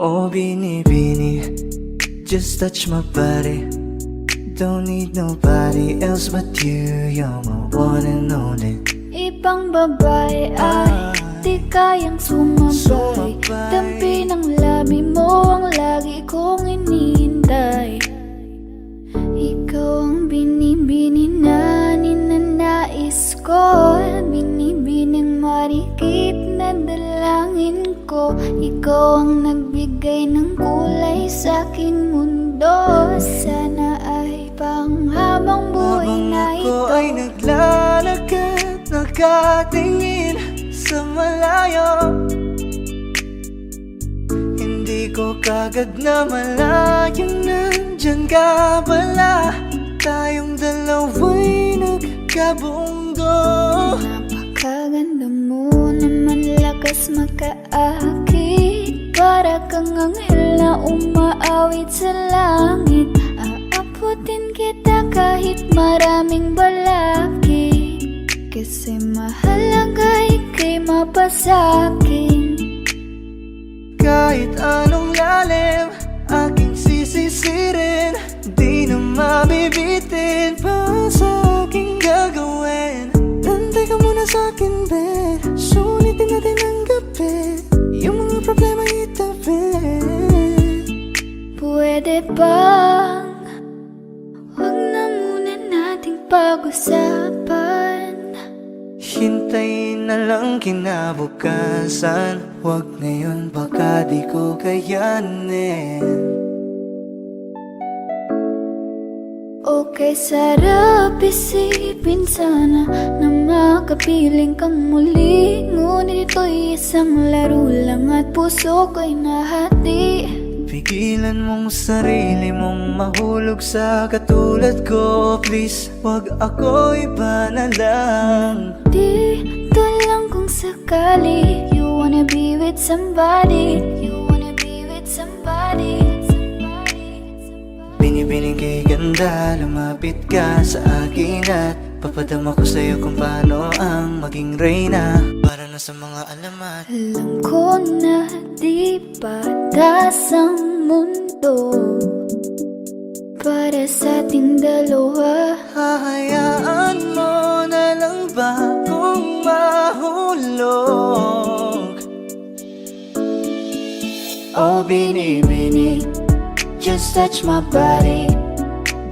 Oh, binibini, just touch my body. Don't need nobody else but you. You're my one and only. Ibang babae ay di kayang sumabay. Dampi ng labi mo ang lagi kong inihintay. Ikaw ang binibini na ninanais ko, binibining marikit na dalangin ko. Ikaw ang nagbigay ng kulay sa aking mundo. Sana ay panghabang buhay na ito. Habang ako ay naglalakad, nakatingin sa malayo, hindi ko kagad na malayang nandyan ka pala. Tayong dalawa'y nagkabunggo. Napakaganda mo naman, lakas makaakit. Para kang anghel na umaawit sa langit. Aabutin kita kahit maraming balakid, kasi mahalaga ika'y mapasakin. Kahit anong lalim, aking sisisirin, di na mabibitin pa sa aking gagawin. Nantay ka muna sa akin, be. Sulitin natin ang gabi, yung mga problema itabi. Pwede bang huwag na muna nating pag-usapan? Hintayin na lang kinabukasan. Huwag ngayon, baka di ko kayanin. Okay, sarap isipin sana na makapiling kang muli. Ngunit ito'y isang laro lang at puso ko'y nahati. Pigilan mong sarili mong mahulog sa katulad ko. Please, wag ako iba na lang. Dito lang kung sakali you wanna be with somebody. You wanna be with somebody. Binibining kay ganda, lumapit ka sa akin at papadama ko sa'yo kung paano ang maging reyna. Para na sa mga alamat. Alam ko na di patas ang mundo para sa ating dalawa. Hahayaan mo na lang ba kung mahulog? Oh, binibini, just touch my body.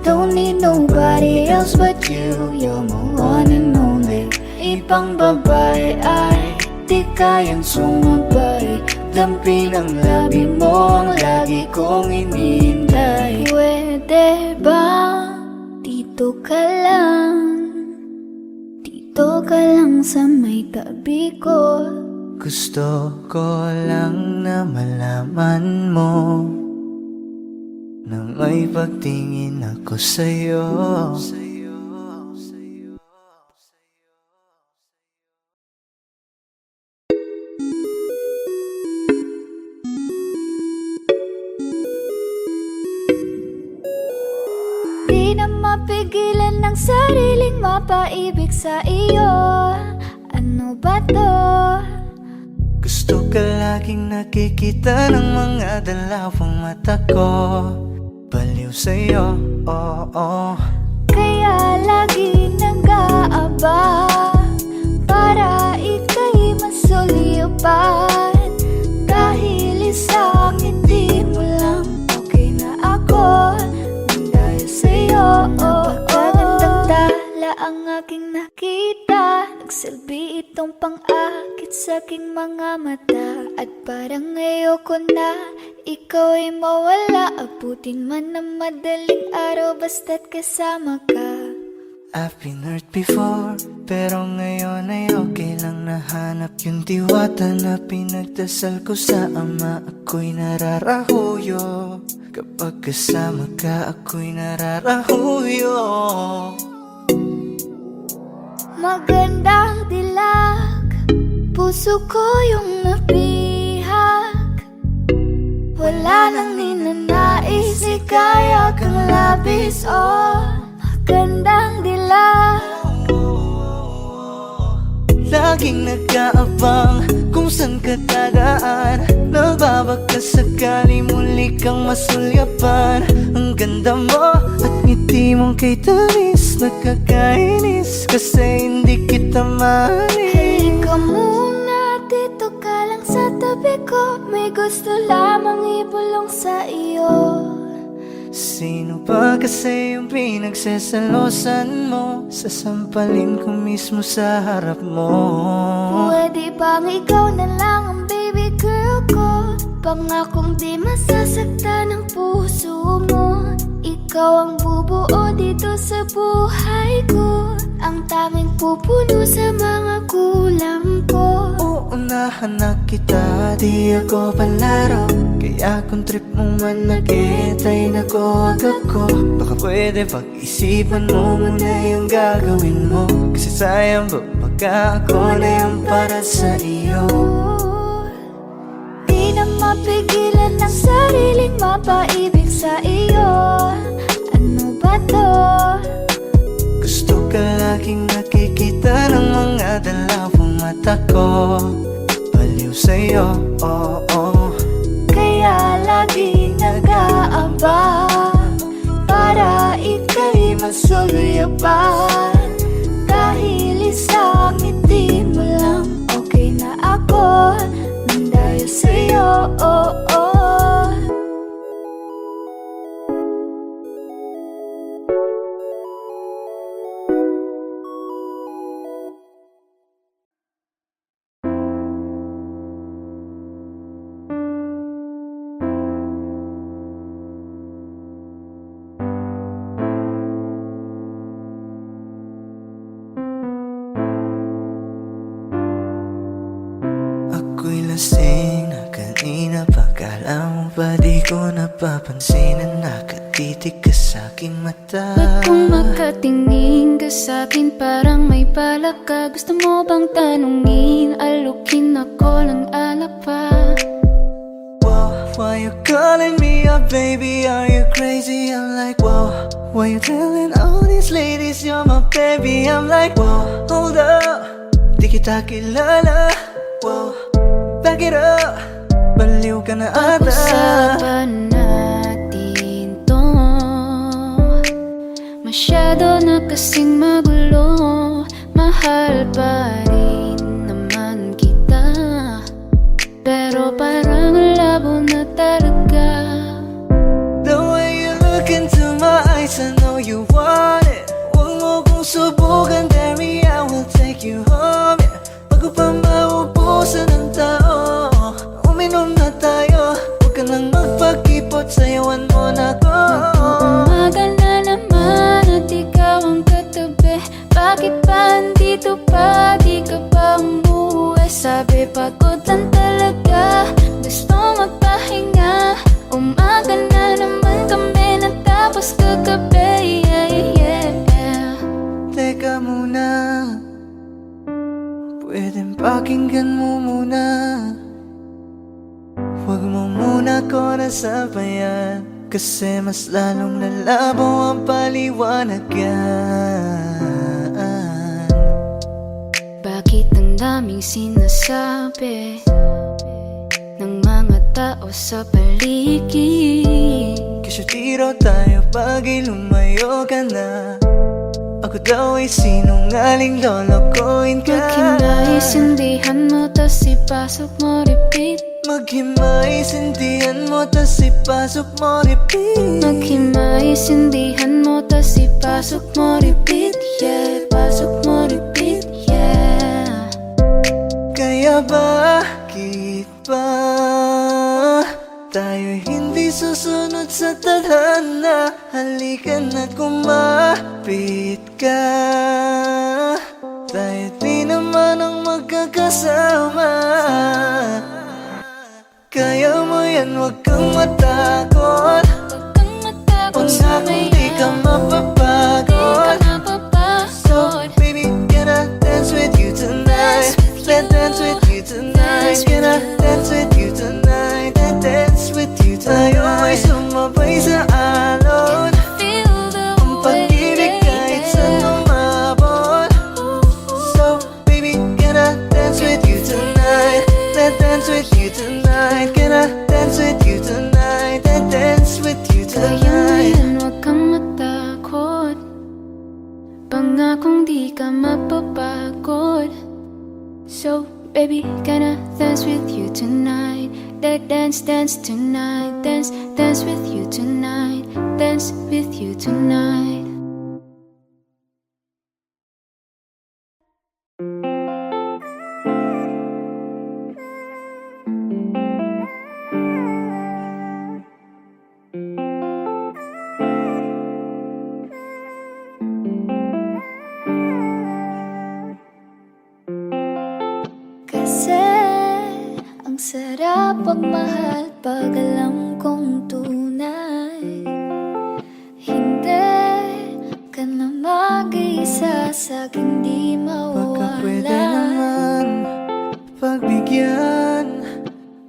Don't need nobody else but you. You're my one and only. Ibang babae ay di kayang sumabay. Dampi ng labi mo ang lagi kong inihintay. Pwede ba dito ka lang? Dito ka lang sa may tabi ko. Gusto ko lang na malaman mo na may pagtingin ako sa'yo. Di na mapigilan ng sariling mapaibig sa iyo. Ano ba to? Gusto ka laging nakikita ng mga dalawang mata ko. Baliw sa'yo, oo. Kaya lagi nag-aaba para ika'y masulipan. Dahil isang ngiti mo lang, okay na ako nang dahil sa'yo. Napakagandang tala ang aking nakita. Nagsilbi itong pang-akit sa aking mga mata. At parang ayoko na ikaw ay mawala. Abutin man ng madaling araw basta't kasama ka. I've been hurt before, pero ngayon ay okay lang. Nahanap yung diwata na pinagdasal ko sa ama. Ako'y nararahuyo, kapag kasama ka ako'y nararahuyo. Magandang dilag, puso ko yung nabihag. Wala nang ninanais, ikaya kang labis. Oh, magandang dilag. Laging nag-aabang kung saan ka dadaan. Nagbabalik baka sakali muli kang masulyapan. Ang ganda mo at ngiti mong kay tamis, nakakainis kasi hindi kita mahalin. Halika muna, dito ka lang sa tabi ko. May gusto lamang ibulong sa iyo. Sino ba kasi yung pinagsasalosan mo? Sasampalin ko mismo sa harap mo. Pwede bang ikaw na lang ang baby girl ko? Pangakong di masasaktan ang puso mo. Ikaw ang bubuo dito sa buhay ko, ang tanging pupuno sa mga kulang ko. Uunahan na kita, di ako palaro. Kaya kung trip mong manakit ay nakuwag ako. Baka pwede pag-isipan mo muna yung gagawin mo. Kasi sayang ba baka ako na yung para sa iyo. Di na mapigilan ang sariling mapaibig sa iyo. Ano ba to? Gusto ka laging nakikita ng mga dalawang mata ko. Baliw sa'yo, oh, oh. Kaya lagi nag-aabang para ika'y masuluyapan. Dahil isang ngiti mo lang, okay na ako nang dahil sa'yo, oh, oh. Ako'y lasing na kanina pa. Kala mo ba di ko napapansin na nakatitig ka sa'king mata? Ba't kung makatingin ka sa'kin parang may balak ka? Gusto mo bang tanungin, alukin ako ng alak pa? Whoa, why you calling me up, baby? Are you crazy? I'm like, whoa. Why you telling all these ladies you're my baby? I'm like, whoa, hold up. Di kita kilala. Whoa, back it up. Baliw ka na ata. Pag-usapan natin to. Masyado na kasing magulo. Mahal pa rin naman kita, pero parang labo na talaga. The way you look into my eyes, I know you want it. Huwag mo kong subukan, dare me, I will take you home, yeah. Bago pa maubusan ng tao, uminom na tayo. Huwag ka nang magpakipot, sayawan mo na ko. Umaga na naman at ikaw ang katabi. Bakit pa andito pa? Di ka ba umuwi? Sabi pagod lang talaga, gusto magpahinga. Umaga na naman kami natapos kagabi, yeah, yeah. Teka muna, pwedeng pakinggan mo muna. Huwag mo muna ko nasabayan, kasi mas lalong lalabo ang paliwanagan. Bakit ang daming sinasabi ng mga tao sa paligid? Kasi tiro tayo pag lumayo ka na. Ako daw ay sinungaling, lolokohin ka. Maghimay-sindihan mo, tas ipasok mo, repeat. Maghimay-sindihan mo, tas ipasok mo, repeat. Maghimay-sindihan mo, tas ipasok mo, repeat. Yeah, pasok mo, repeat, yeah. Kaya bakit ba tayo hindi susunod sa tadhana? Halika na't kumapit ka. Tayo di naman ang magkakasama. Kaya mo yan, huwag kang matakot. Huwag kang matakot sa Pangakong di ka mapapagod. So baby, can I dance with you tonight? Let's dance with you tonight. Can I dance with you tonight? Let's dance with you tonight. Tayo ay sumabay sa alon. Ang pag-ibig kahit saan umabot. So baby, can I dance with you tonight? Let's dance with you tonight. Can I dance Pangakong di ka mapapagod. So baby, can I dance with you tonight? Dance, dance tonight. Dance, dance with you tonight. Dance with you tonight. Kasi ang sarap pagmahal pag alam kong tunay. Hindi ka na mag-iisa sa'kin di Baka pwede mawala. naman pagbigyan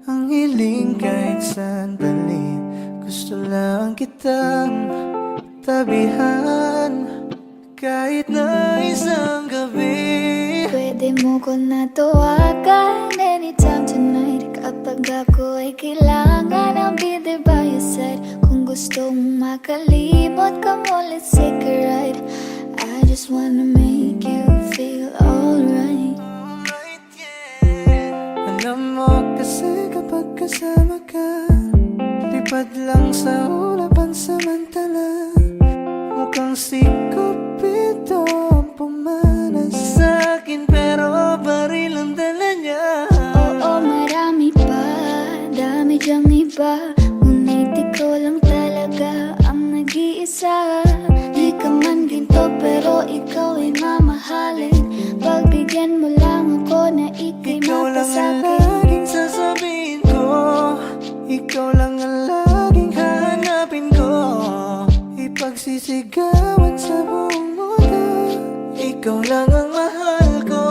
ang hiling kahit sandali. Gusto lang kitang tabihan kahit na isang gabi. Pwede mo ko na tawagan anytime tonight. Kapag ako ay kailangan, I'll be there by your side. Kung gusto mong makalimot, come on, let's take a ride. I just wanna make you feel alright. Alright, yeah. Alam mo kasi kapag kasama ka, lipad lang sa ulapan samantala. Mukhang si Cupido ang pumanas sa'kin, pero baril ang dala niya. Oo, marami pa, dami dyang iba. Ngunit ikaw lang talaga ang nag-iisa. Di ka man ginto pero ikaw ay mamahalin. Pagbigyan mo lang ako na ika'y Ikaw lang ang mapasakit. laging sasabihin ko, ikaw lang ang laging hahanapin ko. Ipagsisigawan sa buong mundo, ikaw lang ang mahal ko.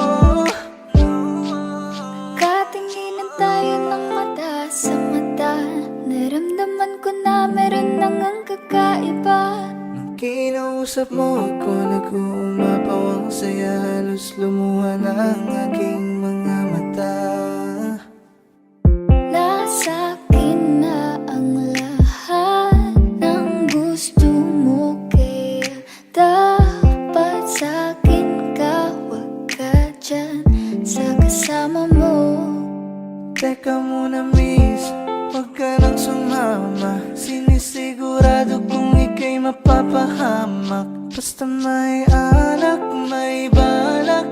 Katinginan tayo ng mata sa mata. Naramdaman ko na meron nang ang kakaiba. Nung kinausap mo ako, nag-uumapaw ang saya. Halos lumuha na ang aking mga mata. Nasa akin na ang lahat ng gusto mo. Kaya dapat sa akin ka, wag ka dyan sa kasama mo. Teka muna miss, huwag ka nang sumama. Sinisigurado kong ika'y mapapahamak. Basta may alak, may balak.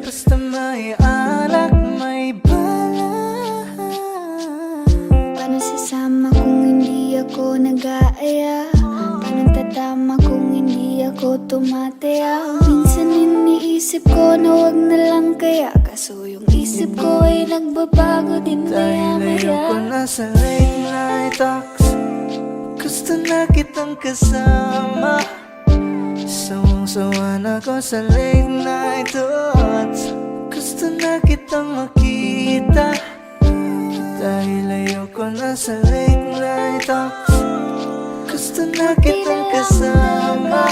Basta may alak, may balak. Paano sasama kung hindi ako nag-aaya? Paano tatama kung hindi ako tumataya? Minsan iniisip ko na wag na lang kaya. Kaso yung isip ko ay nagbabago din Dahil ayoko maya-maya. na sa late night talks, gusto na kitang kasama. Sawang-sawa na ko sa late night thoughts, gusto na kitang makita. Dahil ayoko na sa late night talks, gusto na kitang kasama.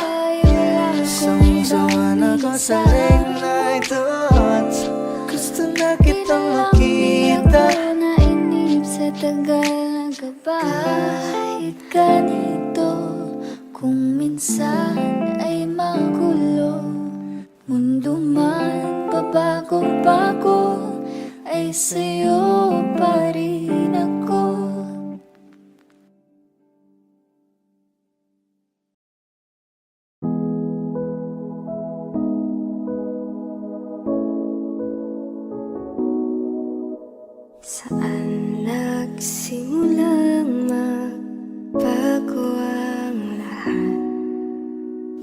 Sawang-sawa na ko sa late night thoughts, gusto na kitang makita. Ako nainip sa tagal na gabay. Kahit ganito, kung minsan ay magulo, mundo man pabago-bago, ay sa'yo pa rin ako. Saan nagsimulang magbago ang lahat?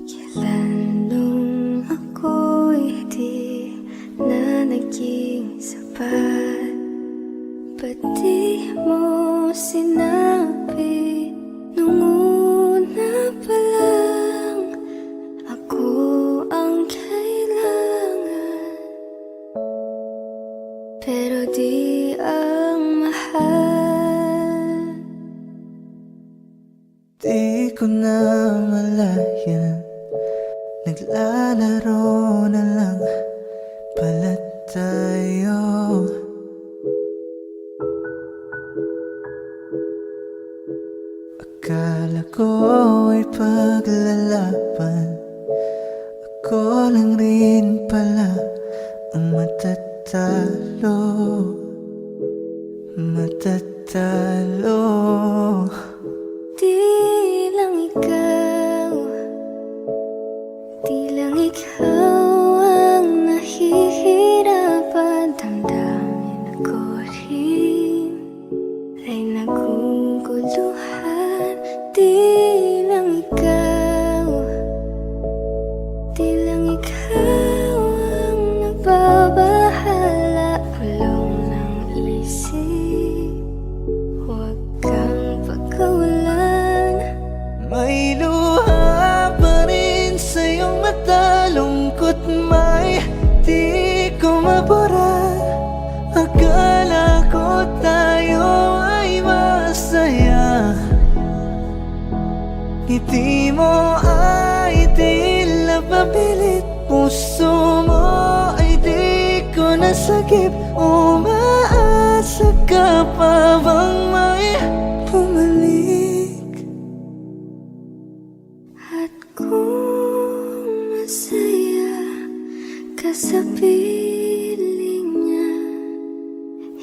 Kailan nung ako'y di na naging sapat? Ba't di mo sinabi nung una pa lang ako ang kailangan? Pero di ang mahal. Di ko na malayan, naglalaro na lang pala tayo. Akala ko ay paglalaban, Ako lang rin pala ang matatalo. Matatalo. Di lang ikaw, di lang ikaw ang nahihirapan. Damdamin ako rin ay naguguluhan. Di lang ikaw, di lang ikaw ang nagbabahala. Kulong ng isip, huwag kang pagkawalan. May luha pa rin sa iyong mata. Lungkot may di ko mabura. Akala ko tayo ay masaya. Ngiti mo ay tila papilit. Puso mo ay di ko nasagip. Umaasa ka pa bang may bumalik? At kung masaya ka sa piling niya,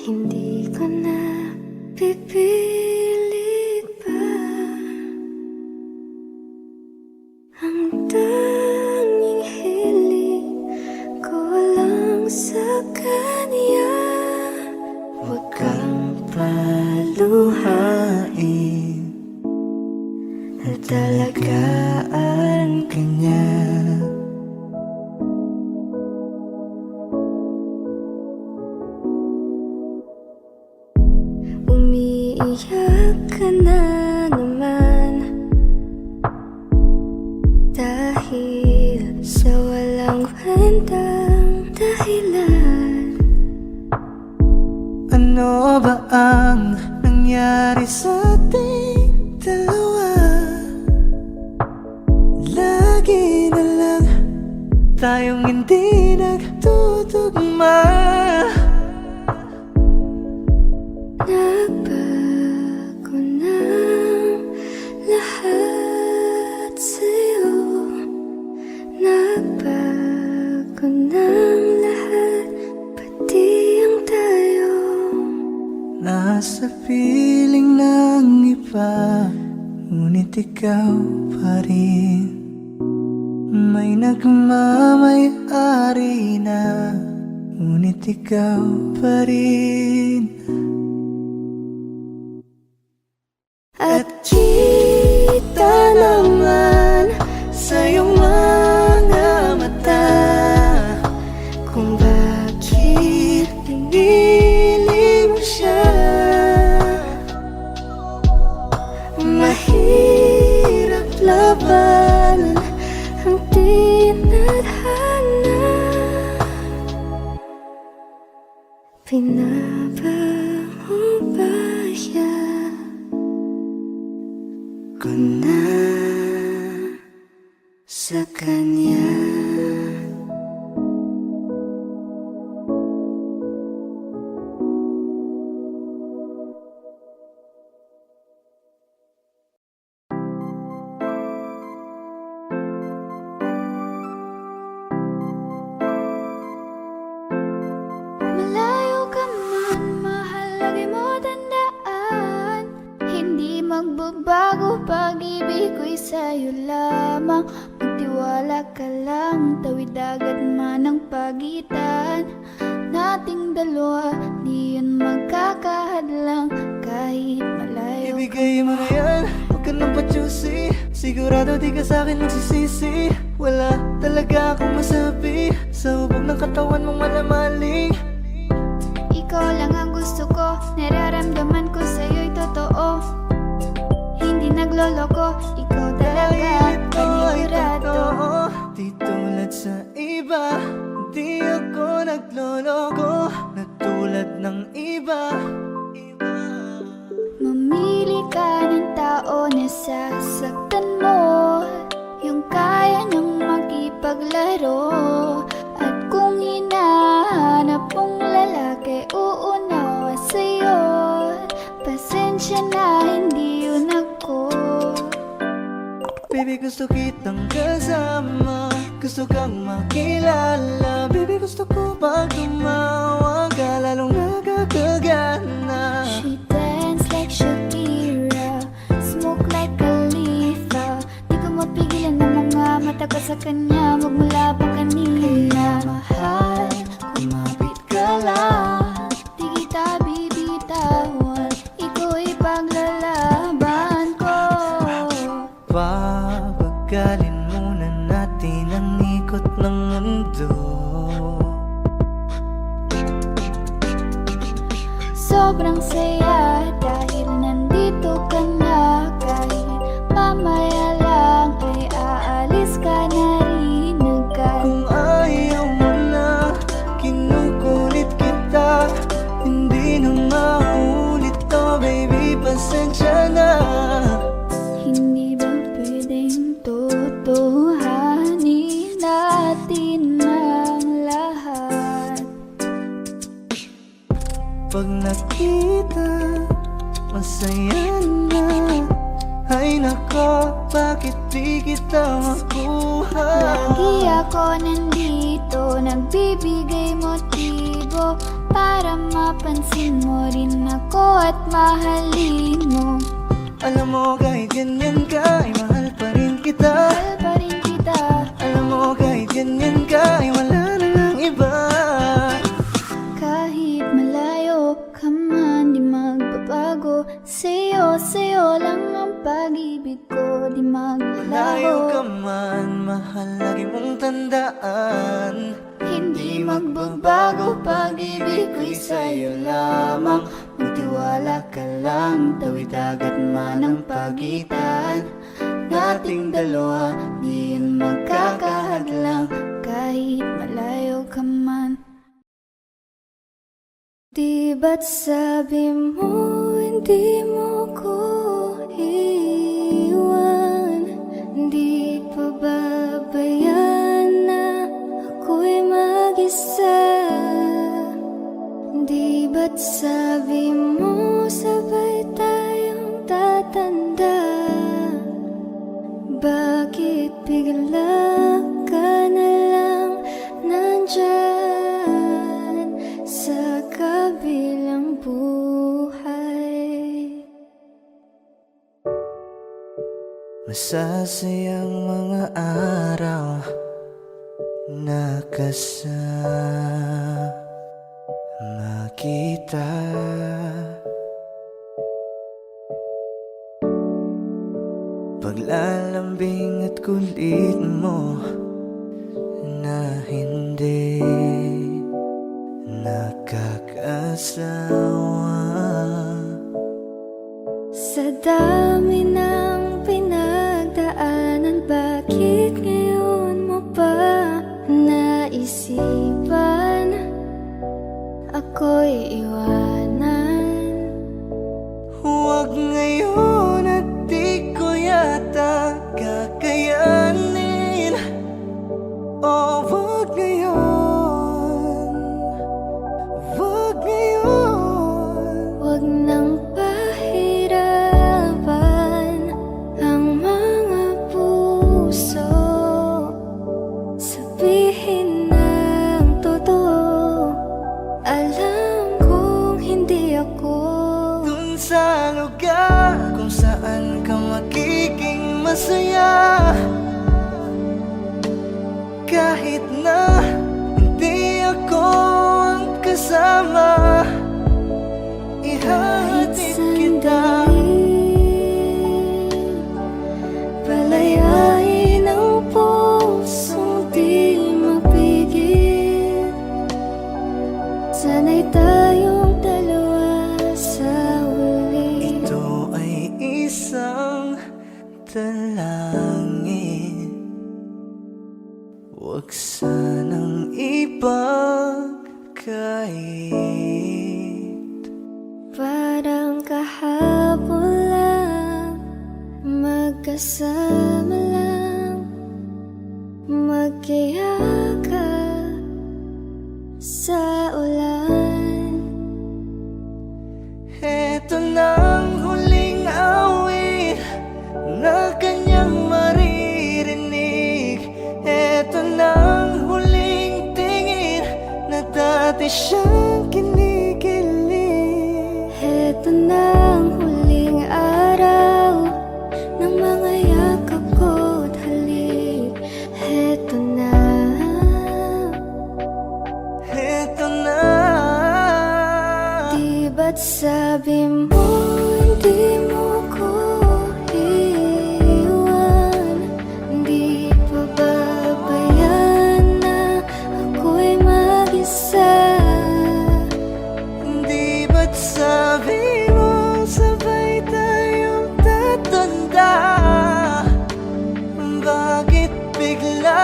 hindi ko na pipilit pa. Ang tanging hiling ko lang sa kanya, huwag kang paluhain. Natalagaan ka niya. Umiiyak ka na naman dahil sa walang kwentang dahilan. Ano ba ang nangyari sa ating dalawa? Lagi na lang tayong hindi nagtutugma. Nagbago na lahat sa'yo. Nagbago na lahat, pati ang tayo. Nasa piling ng iba, ngunit ikaw pa rin. May nagmamay-ari na, ngunit ikaw pa rin. At kita naman sa iyong mga mata kung bakit pinili mo siya. Mahirap labanan ang tinadhana. Pinaba mo ba siya? Ko na sa kanya. Malayo ka man, mahal, lagi mo tandaan. Hindi magbabago pag-ibig ko'y sa'yo lamang. Magtiwala ka lang, tawid dagat man ang pagitan nating dalawa, di yun magkakahadlang kahit malayo. Ibigay mo na yan, huwag ka nang pa-choosy. Sigurado di ka sa'kin magsisisi. Wala talaga akong masabi sa hubog ng katawan mong malamaling. Ikaw lang ang gusto ko, nararamdaman ko sa'yo'y totoo. Hindi nagloloko, ikaw talaga, panigurado. Di tulad sa iba, di ako nagloloko. Na tulad ng iba. Mamili ka ng tao na sasaktan mo, yung kaya niyang makipaglaro. At kung hinahanap mong lalaki, uunawa sa'yo. Pasensya na, hindi yun ako. Baby, gusto kitang kasama. gusto kang makilala. Baby, gusto ko pag tumawag ka, lalong nakakagana. She dance like Shakira, smoke like Khalifa. Di ko mapigilan ng mga mata ko sa kanya, magmula pa kanina. Kaya mahal, kumapit ka lang, di kita bibitawan, iko'y paglalaban ko. Papagalin muna natin ang ikot ng mundo. Sobrang saya dahil nandito ka na. Kahit mamaya lang ay aalis ka na rin agad. Kung ayaw mo na, kinukulit kita. Hindi na maulit to, baby, pasensya na. Hindi ba pwedeng totohanin natin ang lahat? Pag nakita, masaya na. Ay nako, bakit di kita makuha? Lagi ako nandito, nagbibigay motibo para mapansin mo rin ako at mahalin mo. Alam mo kahit ganyan ka, ay mahal pa rin kita. Mahal pa rin kita. Alam mo kahit ganyan ka, ay wala na ng iba. Kahit malayo ka man, di magbabago. Sa'yo lang ang pag-ibig ko, di Layo ka maglalaho. man, mahal, lagi mong tandaan. Hindi magbabago, pag-ibig ko'y sa'yo lamang. Magtiwala ka lang, tawid agad man ang pagitan nating dalawa, di yan magkakahadlang. Kahit malayo ka man. Di ba't sabi mo hindi mo ko iwan? Di pa babayaan na ako'y mag-isa? Di ba't sabi mo sabay tayong tatanda? Bakit bigla ka na lang nandyan sa kabilang buhay? Masasayang mga araw na kasama kita. Paglalambing at kulit mo na hindi nakakasawa. Sa dami ng pinagdaanan, bakit ngayon mo pa naisipan ako'y iwanan? Huwag ngayon at di ko yata kakayanin. Oh, huwag ngayon, huwag ngayon. Huwag nang pahirapan ang mga puso. Sabihin ng totoo, alam kong hindi ako. Dun sa lugar kung saan ka magiging masaya, kahit na hindi ako ang kasama, Kahit ihahatid kita. sandali, palayain ang pusong di mapigil. Sana'y tayong dalawa sa huli. Ito ay isang dalangin, huwag sanang ipagkait. Parang kahapon lang, magkasama lang, magkayakap sa ulan. Eto nang huling awit na kanyang maririnig. Eto na marami siyang kinikilig. Heto na ang huling araw ng mga yakap ko't halik. Heto na. Heto na. Di ba't sabi mo hindi mo ko iwan? Di pa babayaan na ako'y mag-isa? Di ba't sabi mo sabay tayong tatanda? Bakit bigla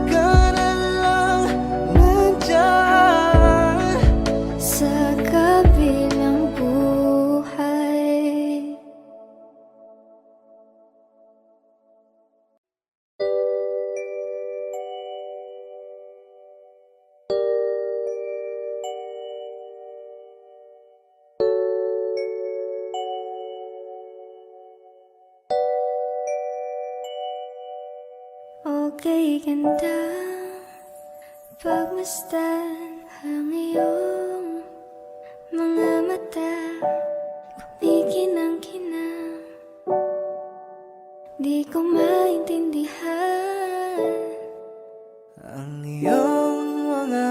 ka na lang nandyan Sa kabilang buhay? Okay, ganda pagmasdan ang iyong mga mata. Kumikinang-kinang, di ko maintindihan. ang iyong mga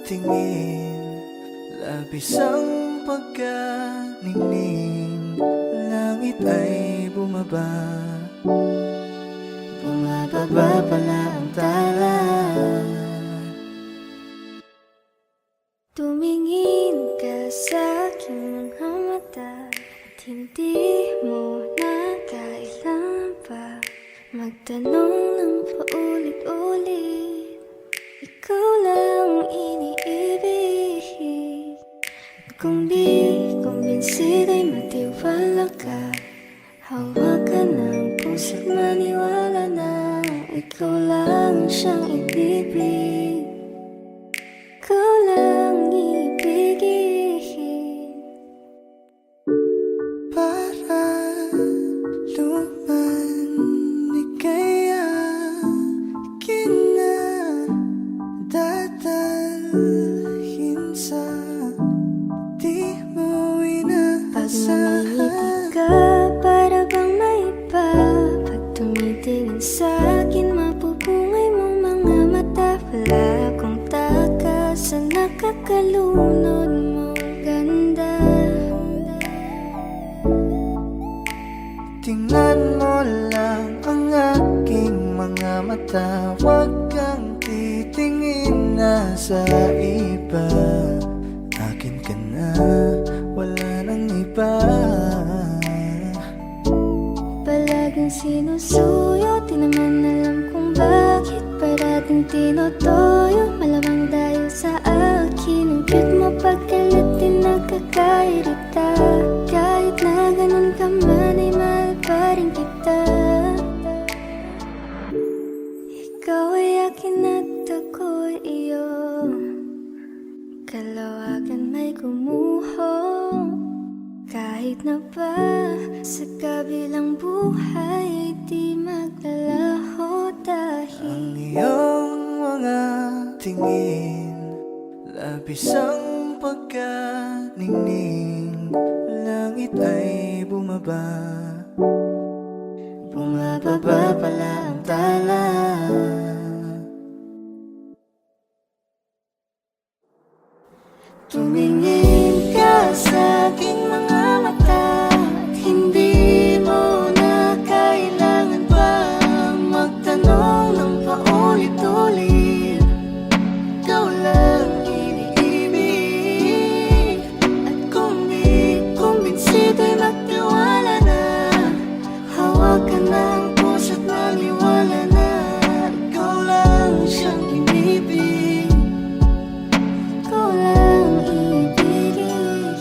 tingin, labis ang pagkaningning. Langit ay bumaba, bumababa pala ang tala. Tumingin ka sa aking mga mata at hindi mo na kailangan pa magtanong ng paulit-ulit. Ikaw lang iniibig. At kung di kumbinsido'y matiwala ka. Hawakan ng puso't maniwala na ikaw lang siyang ibibig. Ikaw lang ibigin. Para luman kaya kinadadalhin sa di mo Pag namimiti inaasahan. ka, para bang may iba. Pag tumitingin sa'kin, mapupungay mong mga mata. Wala akong takas sa nakakalunod mong ganda. Tingnan mo lang ang aking mga mata. Huwag kang titingin na sa iba. Akin ka na, wala nang iba. Palaging sinusuyo, di naman alam kung bakit. Parating tinotoyo, malamang dahil sa akin. Ang cute mo pagkalat din nakakairita. Kahit na ganun ka man ay mahal pa rin kita. Ikaw ay akin at ako'y iyo. Kalawagan may gumuho. Kahit na ba sa kabilang buhay ay di maglalaho Ang dahil iyong mga tingin, labis ang pagkaningning. Langit ay bumaba, bumababa pala ang tala. tumingin ka sa aking mga mata. At hindi mo na kailangan pang magtanong ng paulit-ulit. Ikaw lang iniibig. At kung di kumbinsido'y magtiwala na. Hawakan ng puso't maniwala na ikaw lang siyang inibig. Ikaw lang ibigin.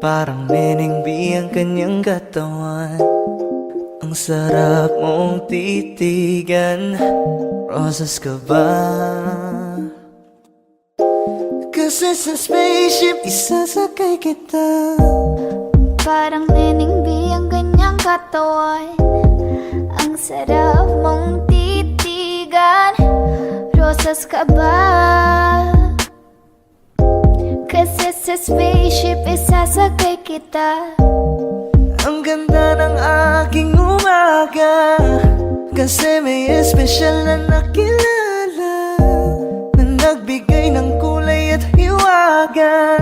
Parang meningbi ang kanyang katawan. Ang Ang sarap mong titigan, rosas ka ba? Kasi sa spaceship, isasakay kita. Parang Nening B ang ganyang katawan. Ang sarap mong titigan, rosas ka ba? Kasi sa spaceship, isasakay kita. Ang ganda ng aking umaga, kasi may espesyal na nakilala, na nagbigay ng kulay at hiwaga.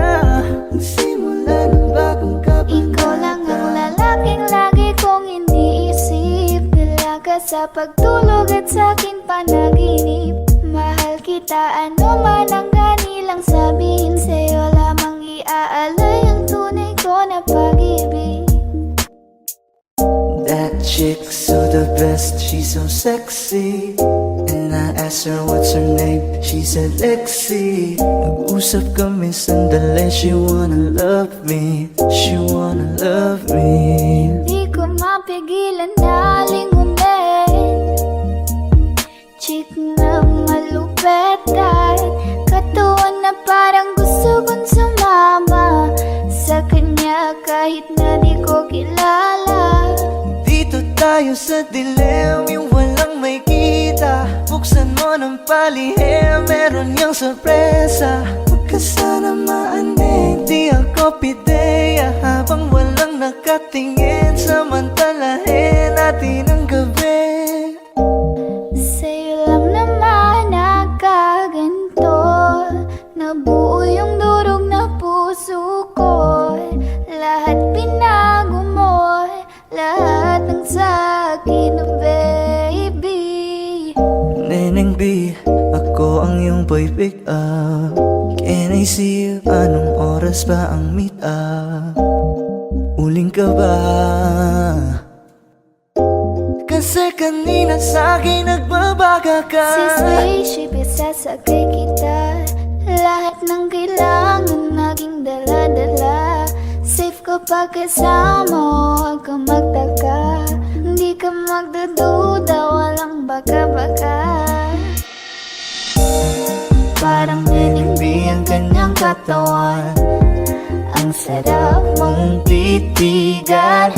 Simula ng bagong kabanata, Ikaw lang ang lalaking lagi kong iniisip. Dalaga sa pagtulog at sa'kin panaginip. Mahal kita, ano man ang ganilang sabihin. Sa'yo lamang iaalay ang tunay ko na pag-ibig. that chick's so the best, she's so sexy. And I asked her what's her name, she said Lexi. Nag-usap kami sandali, she wanna love me, she wanna love me. Di ko mapigilan na lingunin. Chick na malupet at katawan na parang gusto kong sumama sa kanya kahit na di ko kilala. Dito tayo sa dilim, yung walang may kita. Buksan mo ng palihim, meron niyang sorpresa. Huwag ka sana maanig, di ako pideya. Habang walang nakatingin, samantalahin natin ang gabi. Sa'yo lang naman nakaganto, nabuo yung durog na puso ko. Lahat pinago mo, lahat ng sa'kin, oh baby. Neneng B, ako ang iyong boy pick up. Can I see you? Anong oras ba ang meet up? Uling ka ba? Kasi kanina sa'kin nagbabaga ka. Si spaceship, isasakay kita. Lahat ng kailangan naging dala-dala. Safe kapag kasama, huwag ka magtaka. Hindi ka magdududa, walang baka-baka. Parang Nening B ang kanyang katawan. Ang sarap mong titigan,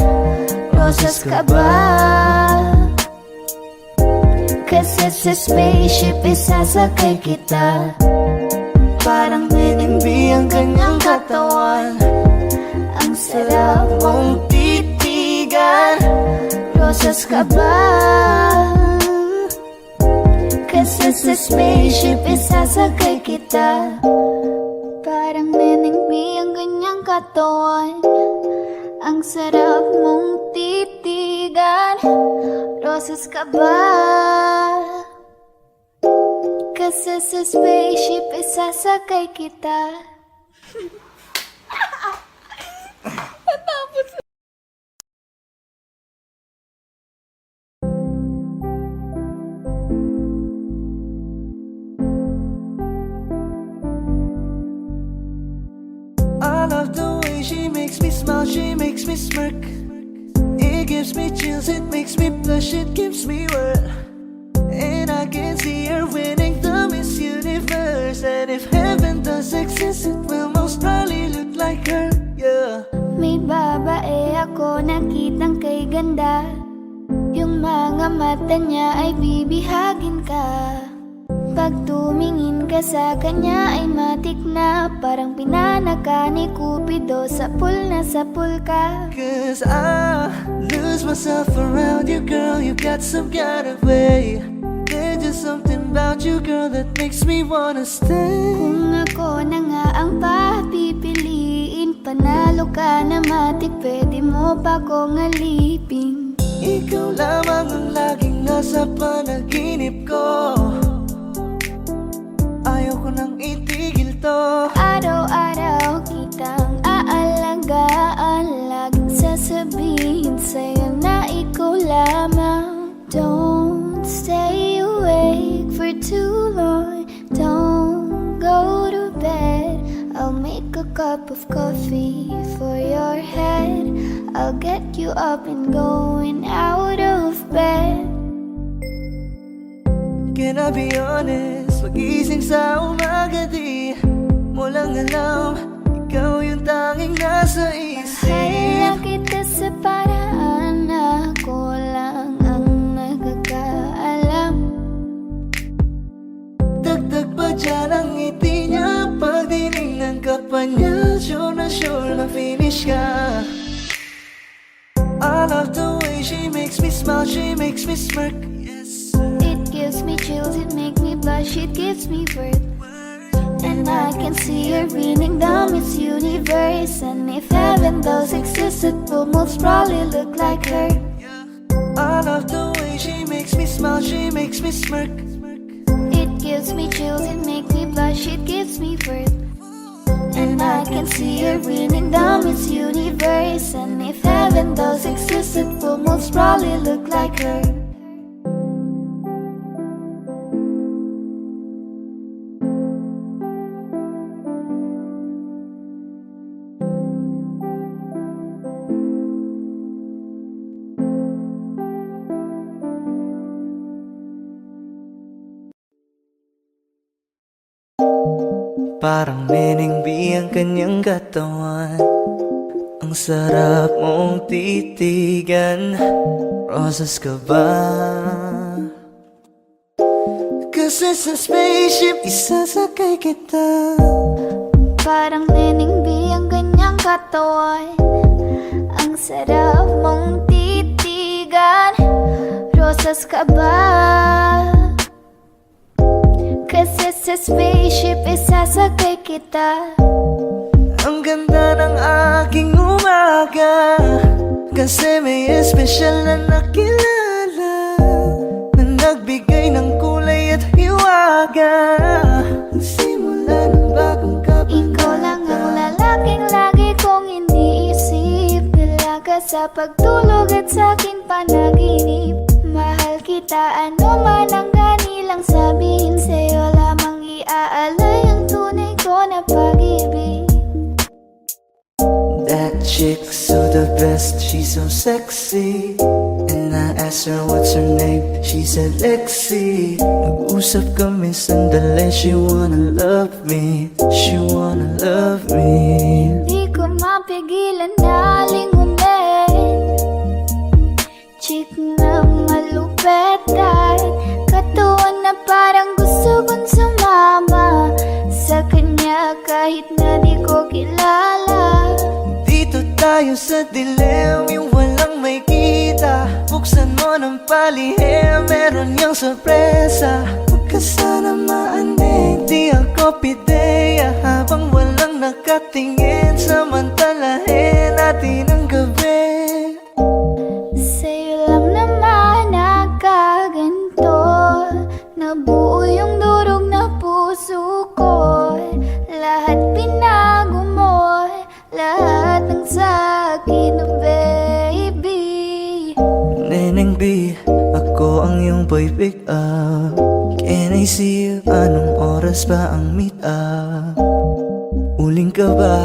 rosas ka ba? Kasi sa spaceship, isasakay kita. Parang Nening B ang kanyang katawan. Ang sarap mong titigan, rosas ka ba? Kasi sa spaceship, isasakay kita. Parang Nening B ang ganyang katawan. Ang sarap mong titigan, rosas ka ba? Kasi sa spaceship, isasakay kita. I love the way she makes me smile, she makes me smirk. It gives me chills, it makes me blush, it gives me work. And I can see her winning the Miss Universe. And if heaven does exist, it will most probably look like her, yeah. May babae ako nakitang kay ganda. Yung mga mata niya ay bibihagin ka. Pag tumingin ka sa kanya ay matik na. Parang pinanaka ni Cupido, sapul na sapul ka. Cause I lose myself around you, girl. You got some kind of way. There's just something about you, girl, that makes me wanna stay. Kung ako na nga ang papipiliin, panalo ka na matik, pwede mo pa kong alipin. Ikaw lamang ang laging nasa panaginip ko. Ayaw ko nang itigil to. Araw-araw kitang aalagaan, laging sasabihin sa'yo na ikaw lamang. Don't stay awake for too long, don't go to bed. I'll make a cup of coffee for your head. I'll get you up and going out of bed. Can I be honest? Pag-ising sa umaga di mo lang alam, ikaw yung tanging nasa isip. Mahal kita sa paraan na ako lang ang nagkakaalam. Dagdag pa dyan ang ngiti niya, pag tinignan ka pa niya, sure na finish ka. I love the way she makes me smile, she makes me smirk. Yes, It gives me chills, it makes me blush, it gives me birth. And I can see her raining down Miss Universe. And if heaven does exist, it will most probably look like her. I love the way she makes me smile, she makes me smirk. It gives me chills, it makes me blush, it gives me birth. And I can see her raining down Miss Universe. And if heaven does exist, it will most probably look like her. Parang Neneng B ang kanyang katawan, ang sarap mong titigan. Rosas ka ba? Kasi sa spaceship isasakay kita. Parang Neneng B ang kanyang katawan, ang sarap mong titigan. Rosas ka ba? Kasi sa spaceship isasakay kita. Ang ganda ng aking umaga, kasi may espesyal na nakilala, na nagbigay ng kulay at hiwaga. Simula ng bagong Ikaw lang ang lalaking lagi kong iniisip. Dalaga sa pagtulog at sa aking panaginip. Mahal kita, ano man ang ganilang sabihin. Sa'yo lamang iaalay ang tunay ko na pag-ibig. That chick's so the best, she's so sexy. And I asked her what's her name, she said Lexi. Nag-usap kami sandali, she wanna love me, she wanna love me. Di ko mapigilan na lingunin. Chick na malupet at katuon na parang gusto kong sumama sa kanya kahit na di ko kilala. Dito tayo sa dilim, yung walang may kita. Buksan mo ng palihim, meron niyang sorpresa. Huwag ka sana maanig, di ako pideya. Habang walang nakatingin, samantalahin natin ang gabi. Sa'yo lang naman nakaganto, nabuo yung durog na puso ko. Lahat pinago mo, lahat ng sa'kin, baby. Neneng B, ako ang iyong boy pick up. Can I see you? Anong oras ba ang meet up? Uling ka ba?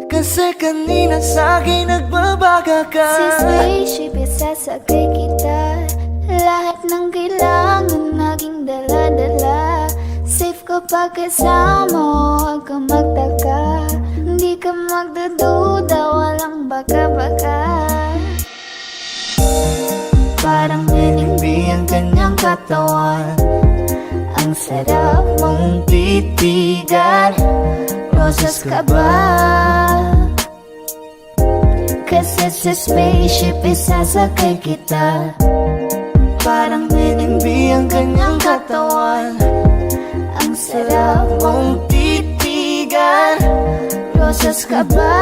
Kasi kanina sa'kin nagbabaga ka. Si spaceship isasakay kita. Lahat ng kailangan naging dala-dala. Safe kapag kasama, huwag ka magtaka. Hindi ka magdududa, walang baka-baka. Parang Neneng B ang kanyang katawan, ang sarap mong titigan. Rosas ka ba? Kasi sa spaceship isasakay kita. Parang Neneng B ang kanyang katawan, ang sarap mong titigan. Rosas ka ba?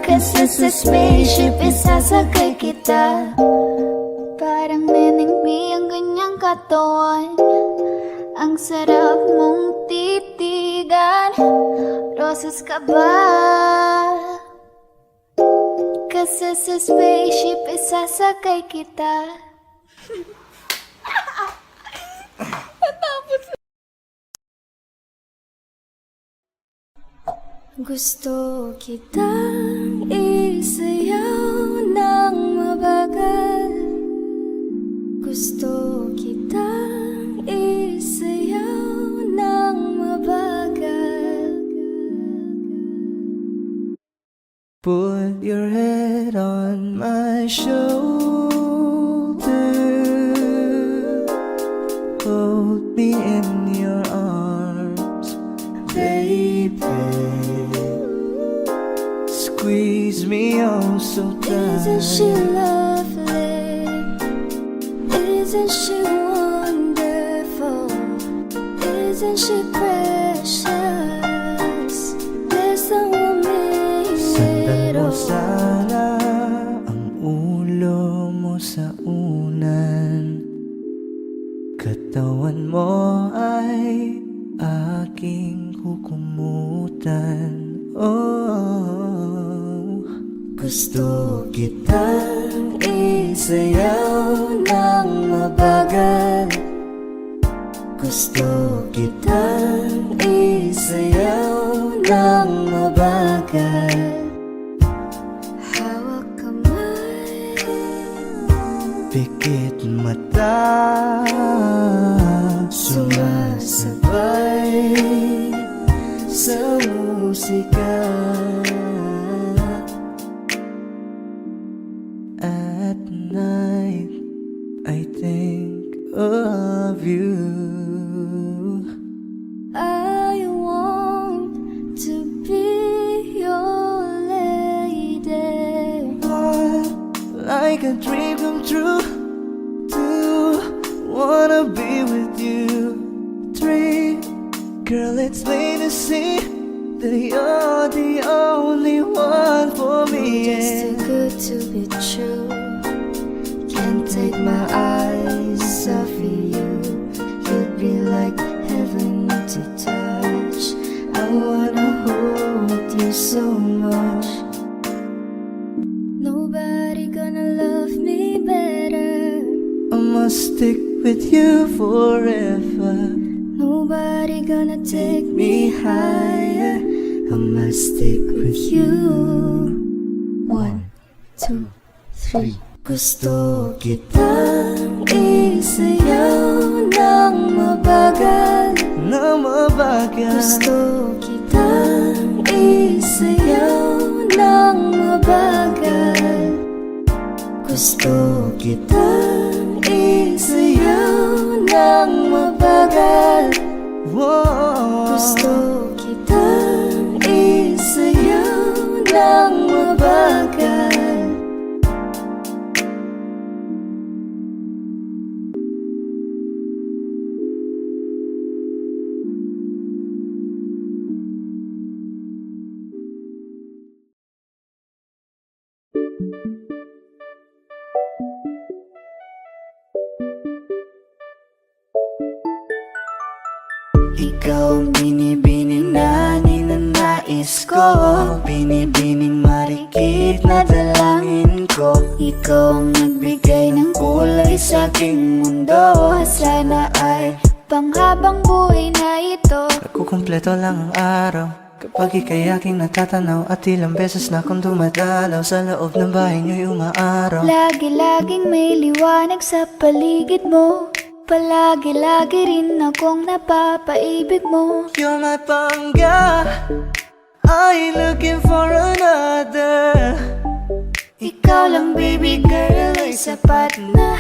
Kasi sa spaceship isasakay kita. Parang Neneng B ang kanyang katawan, ang sarap mong titigan. Rosas ka ba? Kasi sa spaceship isasakay kita. Gusto kitang isayaw ng mabagal. Gusto kitang isayaw ng mabagal. Put your head on my shoulder, hold me in your arms, baby. Squeeze me oh so Isn't she tight. lovely? Isn't she wonderful? Isn't she precious? There's someone Sandan mo little. sana ang ulo mo sa unan, katawan mo ay aking kukumutan. Oh, gusto kitang isayaw ng mabagal. Gusto kitang isayaw ng mabagal. Hawak kamay, Pikit mata, sumasabay sa musika. At night, I think of you. I want to be your lady. One, like a dream come true. Two, wanna be with you. Three, girl, it's plain to see that you're the only one for me. Just too good to be true. Can't take my eyes off of you. You'd be like heaven to touch. I wanna hold you so much. Nobody gonna love me better. I must stick with you forever. Nobody gonna take Me me higher, higher. I must stick with you. 1, 2, 3. Gusto kitang isayaw ng mabagal, na mabagal. Gusto kitang isayaw ng mabagal. Gusto kitang isayaw ng mabagal. Whoa. Gusto kitang isayaw ng mabagal. Ikaw ang binibining na ninanais ko, binibining marikit na dalangin ko. Ikaw ang nagbigay ng kulay sa aking mundo. Sana ay panghabang buhay na ito. Nagkukumpleto lang ang araw kapag ika'y aking natatanaw, at ilang beses na akong dumadalaw sa loob ng bahay niyo'y umaaraw. Lagi-laging may liwanag sa paligid mo. Palagi-lagi rin akong napapaibig mo. You're my pangga, I ain't looking for another. Ikaw lang baby girl ay sapat na.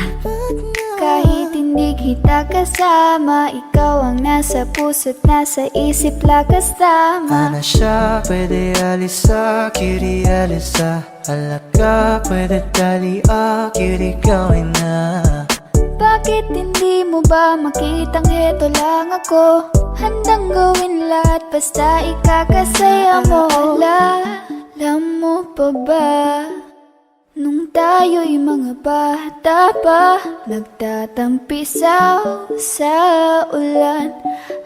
Kahit hindi kita kasama, ikaw ang nasa puso't nasa isip lakas tama. Ana siya, pwede alisa, kiri alisa. Halaka, pwede tali, kiri gawin na. Bakit hindi mo ba makitang heto lang ako? Handang gawin lahat basta ikakasaya mo. Alam mo pa ba? Nung tayo'y mga bata pa, nagtatampisaw sa ulan,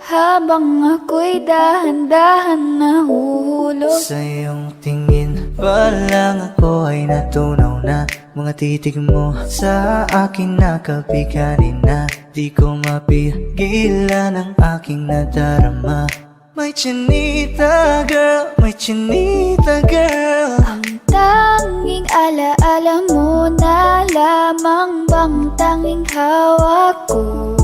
habang ako'y dahan-dahan nahuhulog. Sa iyong tingin pa lang ako ay natunaw na. Mga titig mo sa akin nakabiganin na. Di ko mapigilan ang aking nadarama. My chinita girl, my chinita girl. Ang tanging alaala mo na lamang bang tanging hawak ko.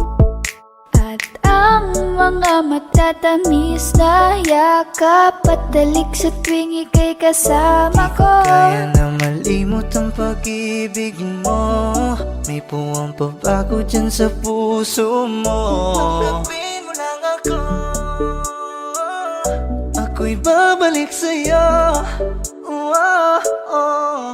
At ang mga matatamis na yakap at dalik sa tuwing ika'y kasama ko. Kaya na malimot ang pag-ibig mo. May puwang pabago dyan sa puso mo. Tanggapin mo lang ako, ako'y babalik sa'yo. Oh, oh.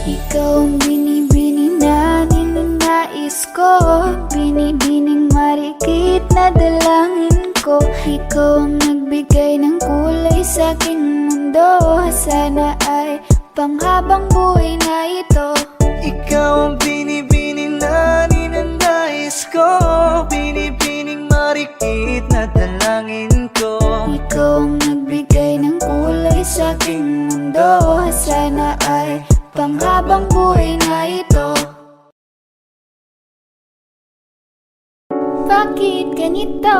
Ikaw ang binibini na ninanais ko, binibining marikit na dalangin ko. Ikaw ang nagbigay ng kulay sa aking mundo. Sana ay panghabang buhay na ito. Ikaw ang binibini na ninanais ko, binibining marikit na dalangin ko. Ikaw ang nagbigay ng kulay sa aking mundo. Sana ay panghabang buhay na ito. Bakit ganito?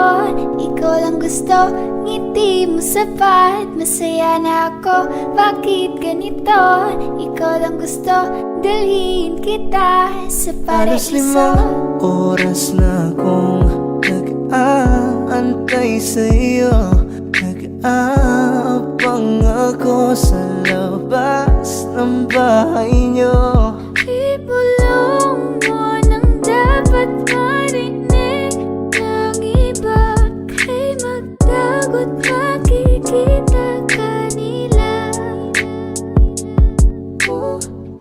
Ikaw lang gusto, ngiti mo sapat, masaya na ako. Bakit ganito? Ikaw lang gusto, dalhin kita sa Halos paraiso. 5 oras na akong nag-aantay sa'yo. Nag-aabang ako sa labas ng bahay nyo. Ibulong mo nang dapat marinig ng iba. Kay magdagot makikita kanila.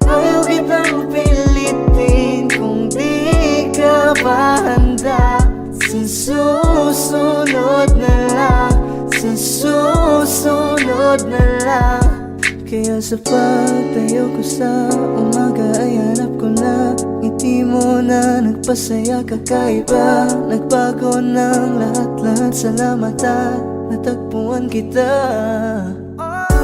Ayaw kitang pilitin kung di ka pa handa. Sa susunod na lang, sa susunod na lang. Kaya sa pagtayo ko sa umaga ay hanap ko na ngiti mo na nagpasaya kakaiba. Nagbago ng lahat-lahat, salamat at natagpuan kita.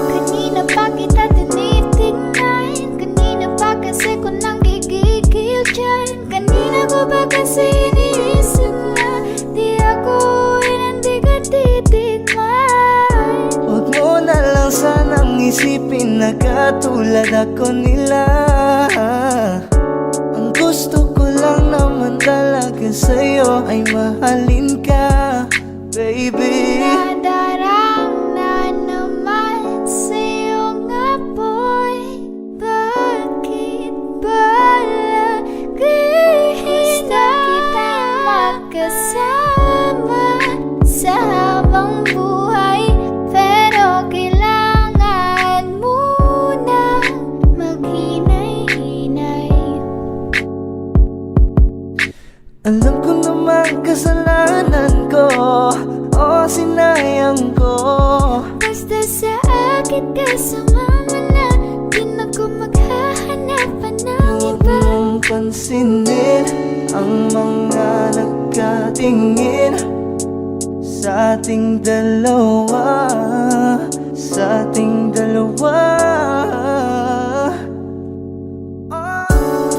Kanina pa kita tinitignan, kanina pa kasi ko nang gigigil dyan. Kanina ko ba kasi iniisip na di ako hindi ka titigman. Huwag mo na lang sanang isipin na katulad ako nila. Ang gusto ko lang naman talaga sa'yo ay mahalin ka, baby. Nadarang na naman sa iyong apoy. Bakit ba lagi gusto kita magkasama sa habang buhay? Pero kailangan muna maghinay-hinay. Alam ko naman kasalanan ko, o sinayang ko. Basta sa akin ka sumama na, di na ko maghahanapan ng Huwag iba. mong pansinin ang mga nagkatingin sa ating dalawa, sa ating dalawa.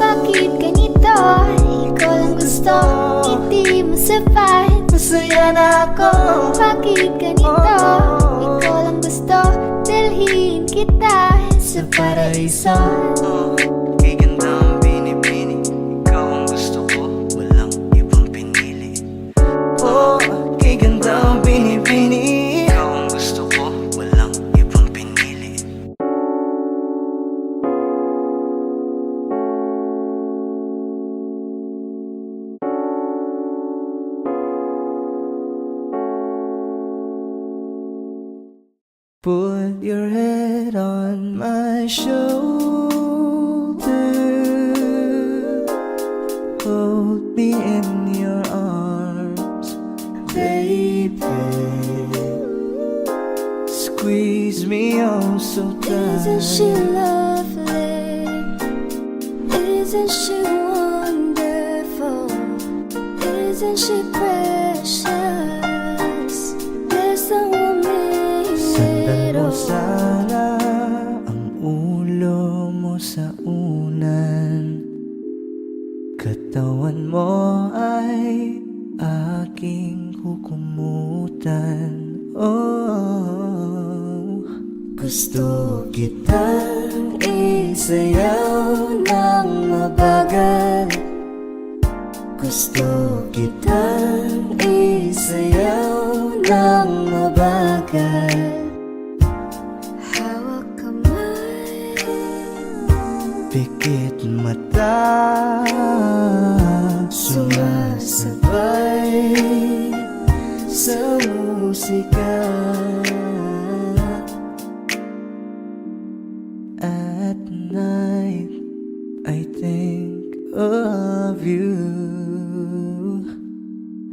Bakit ganito? Ikaw lang gusto, ngiti mo sapat. Masaya na ako. Bakit ganito? Ikaw lang gusto, dalhin kita sa paraiso. Kay ganda ang binibini, ikaw ang gusto ko, walang ibang pinili. Oh, kay ganda ang binibini, ikaw ang gusto ko, walang ibang pinili. Put your head on my shoulder, hold me in your arms, baby. Squeeze me oh so Isn't she tight. lovely? Isn't she wonderful? Isn't she precious? There's someone Sandan mo little. sana ang ulo mo sa unan. Katawan mo ay aking hukumutan. Gusto kitang isayaw ng mabagal. Gusto kitang isayaw ng mabagal. Hawak kamay, Pikit mata, sumasabay sa musika. At night, I think of you.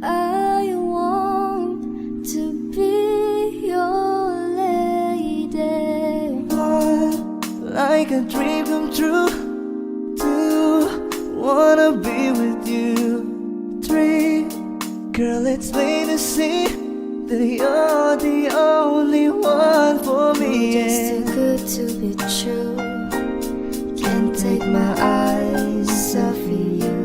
I want to be your lady. One, like a dream come true. Two, wanna be with you. Three, girl, it's plain to see that you're the only one for me. Just too good to be true. Can't take my eyes off of you.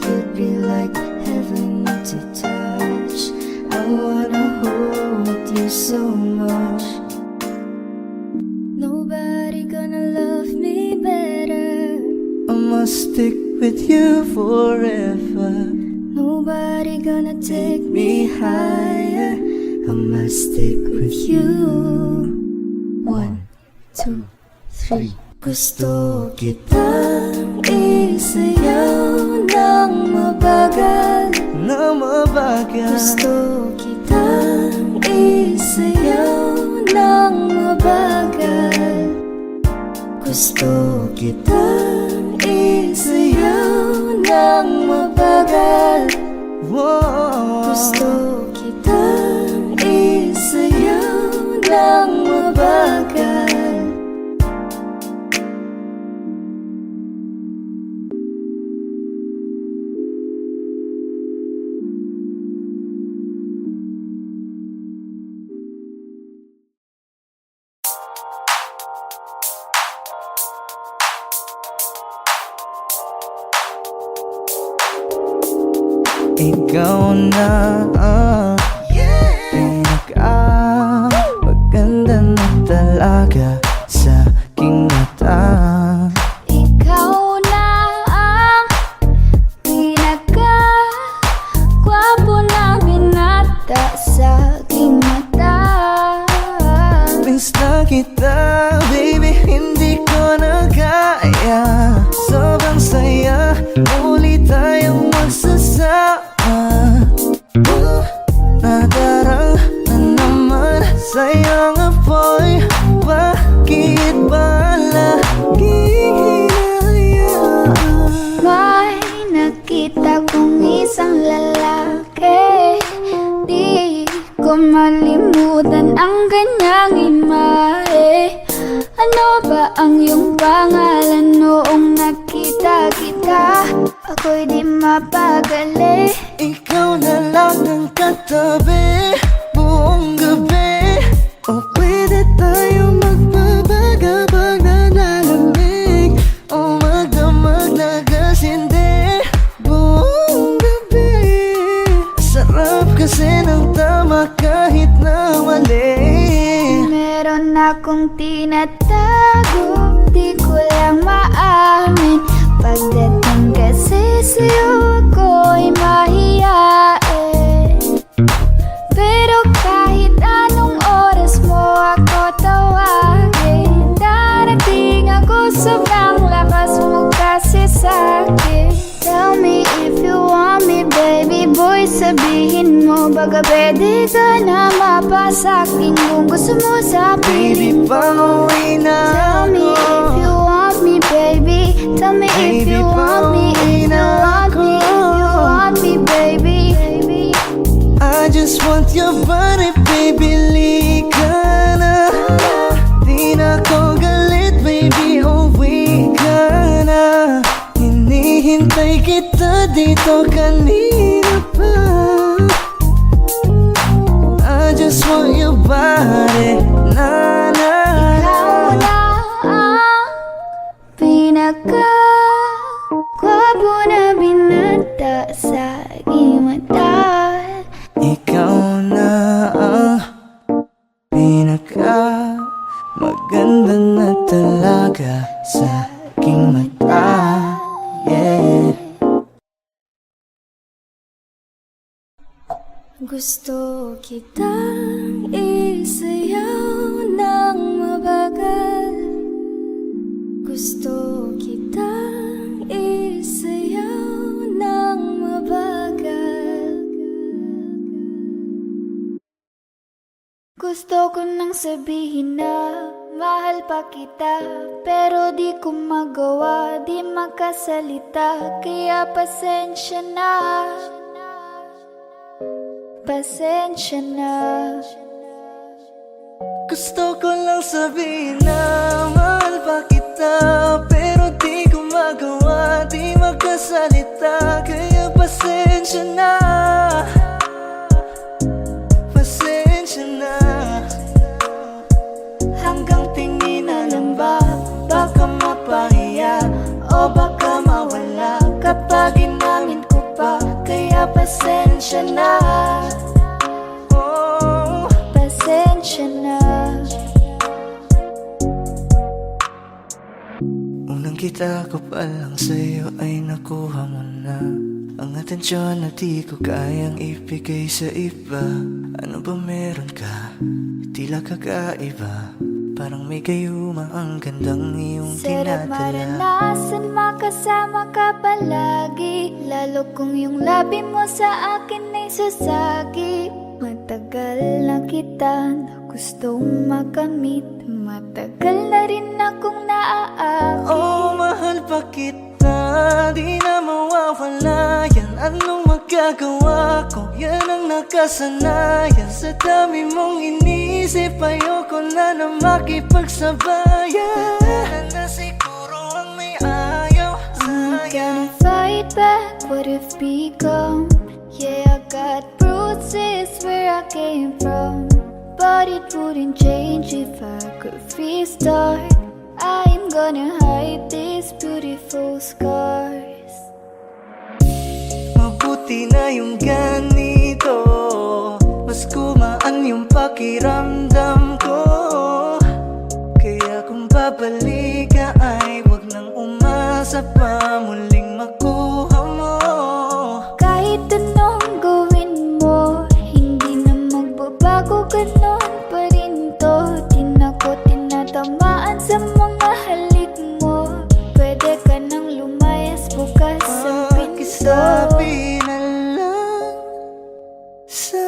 You'd be like heaven to touch. I wanna hold you so much. Nobody gonna love me better. I must stick with you forever. Nobody gonna take me higher. I must stick with you. 1, 2, 3. Gusto kitang isayaw ng mabagal. Na mabagal. Gusto kitang isayaw ng mabagal. Gusto kitang isayaw ng mabagal. Whoa. Gusto kitang isayaw ng mabagal. Ikaw na ang pinaka-maganda na talaga sa aking mata. Ikaw na ang pinaka-gwapo na binata sa aking mata. Miss na kita, baby, hindi ko na kaya. Sobrang saya, muli tayong magsasama. Nadarang na naman sayang apoy. Bakit ba laging hinahayaan? May nakita kong isang lalaki, di ko malimutan ang kanyang imahe. Ano ba ang iyong pangalan noong nakita kita? Ako'y di mapagali. Ikaw na lang ang katabi buong gabi. O pwede tayo magbabaga pag nalalamig. O magdamag na gasindi buong gabi. Sarap kasi ng tama kahit na mali. Meron akong tinatago, di ko lang maamin. Pagdating kasi sa'yo ako'y mahiyain. Pero kahit anong oras mo ako tawagin, darating ako, sobrang lakas mo kasi sa'kin. Tell me if you want me, baby boy, sabihin mo baga pwede ka na mapasakin kung gusto mo sa Baby, piling ko. pauwi na Tell me if ako. you want me, baby. Tell me if you want me, if you want me, if you want me, baby. I just want your body, baby, lika na. Di na ko galit, baby, uwi ka na. Hinihintay kita dito kanina pa. I just want your body, na na. Ikaw na ang pinaka-gwapo na binata sa aking mata. Ikaw na ang pinaka maganda na talaga sa aking mata. Yeah. Gusto kitang isayaw ng mabagal. Gusto kitang isayaw ng mabagal. Gusto ko nang sabihin na mahal pa kita, pero di ko magawa, di makasalita. Kaya pasensya na, pasensya na. Gusto ko lang sabihin na mahal pa kita, pero di ko magawa, di magkasalita. Kaya pasensya na, pasensya na. Hanggang tingin na lang ba, baka mapahiya o baka mawala kapag inamin ko pa. Kaya pasensya na, oh, Pasensya na. unang kita ko pa lang sa'yo ay nakuha mo na ang atensyon na di ko kayang ibigay sa iba. Ano ba meron ka? Tila kakaiba, parang may gayuma ang gandang iyong Sarap tinadala. maranasan, makasama ka palagi, lalo kung yung labi mo sa akin ay sasagi. Matagal na kita na gustong makamit, matagal na rin akong naaakit. Oh, mahal pa kita, di na mawawala yan. Anong magagawa ko? Yan ang nakasanayan. Sa dami mong inisip, ayoko na na makipagsabayan. Wala na siguro ang may ayaw I'm sa'yo. gonna fight back what if become. Yeah, I got bruises where I came from, but it wouldn't change if I could restart. I'm gonna hide these beautiful scars. Mabuti na yung ganito, mas gumaan yung pakiramdam ko. Kaya kung babalik ka ay wag nang umasa pa muling makuha mo. Kahit anong gawin mo, hindi na magbabago, ganon pa rin to. Di na ko tinatamaan sa mga halik mo. Pwede ka nang lumayas, bukas ang pinto. Pakisabi na lang sa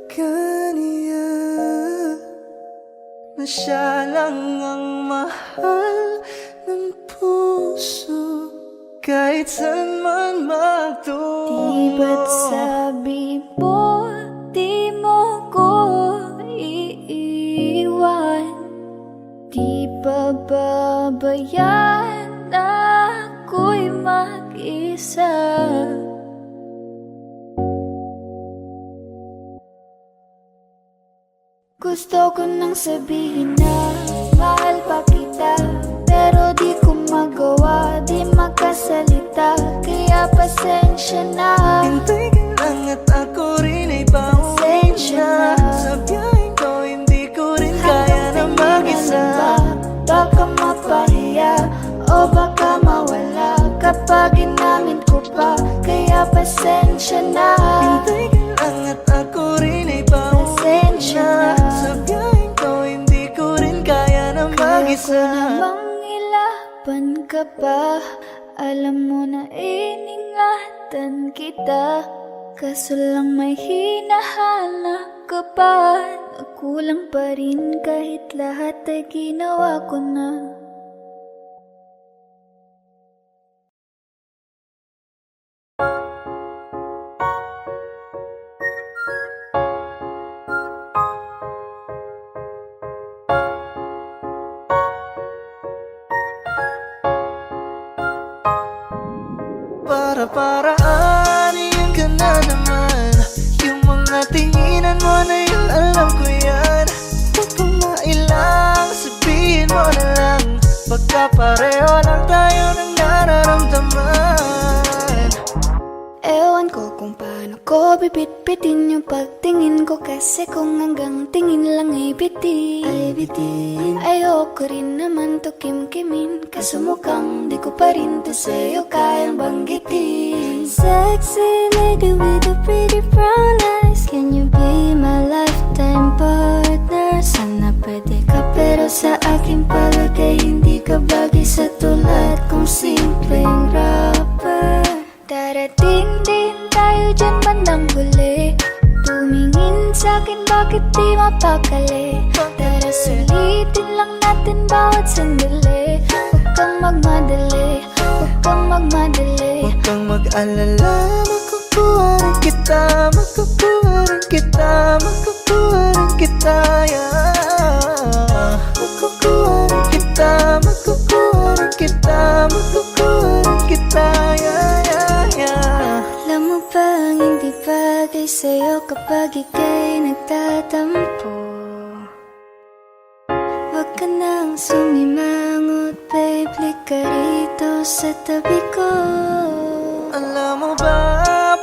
kanya na siya lang ang mahal ng puso, kahit saan man Di ba't magtungo. sabi mo, di mo ko iiwan? Di ba babayaan na ako'y mag-isa? Gusto ko nang sabihin na mahal pa kita, pero di ko magawa, di makasalita. Kaya pasensya na, Hintay ka lang at ako rin ay pauwi Pasensya na. na. Sa biyaheng to hindi ko rin kaya na mag-isa. Baka mapahiya o baka mawala kapag inamin ko pa. Kaya pasensya na, Hintay ka lang at ako rin ay pauwi Pasensya na. na. Sa biyaheng to hindi ko rin kaya na kaya ko mag-isa. namang ilaban ka pa. Alam mo na iningatan kita, kaso lang may hinahanap ka pa. Nagkulang pa rin kahit lahat ay ginawa ko na. Para-paraan, yan ka na naman. Yung mga tinginan mo na yun, alam ko yan. Huwag kang mailang, sabihin mo na lang. Pagka pareho lang tayo ng nararamdaman. Ewan ko kung paano ko bibit-bitin yung pagtingin ko, kasi kung hanggang tingin lang ay bitin. Ayoko rin naman to kim-kimin, kaso mukhang di ko pa rin to sa'yo kayang banggitin. Sexy lady with a pretty brown eyes, can you be my lifetime partner? Sana pwede ka, pero sa aking palagay hindi ka bagay sa tulad kong simpleng rapper. Darating din tayo dyan bandang huli, tumingin sa'kin bakit di mapakali. Tara sulitin lang natin bawat sandali, huwag kang magmadali, huwag kang magmadali. Huwag kang mag-alala, makukuha rin kita, makukuha rin kita, makukuha rin kita, yeah. Makukuha rin kita, makukuha rin kita, makukuha rin kita, yeah, yeah, yeah. Alam mo bang hindi bagay sa'yo kapag ika'y nagtatampo? Huwag ka nang sumimangot, babe, lika rito sa tabi ko. Alam mo ba,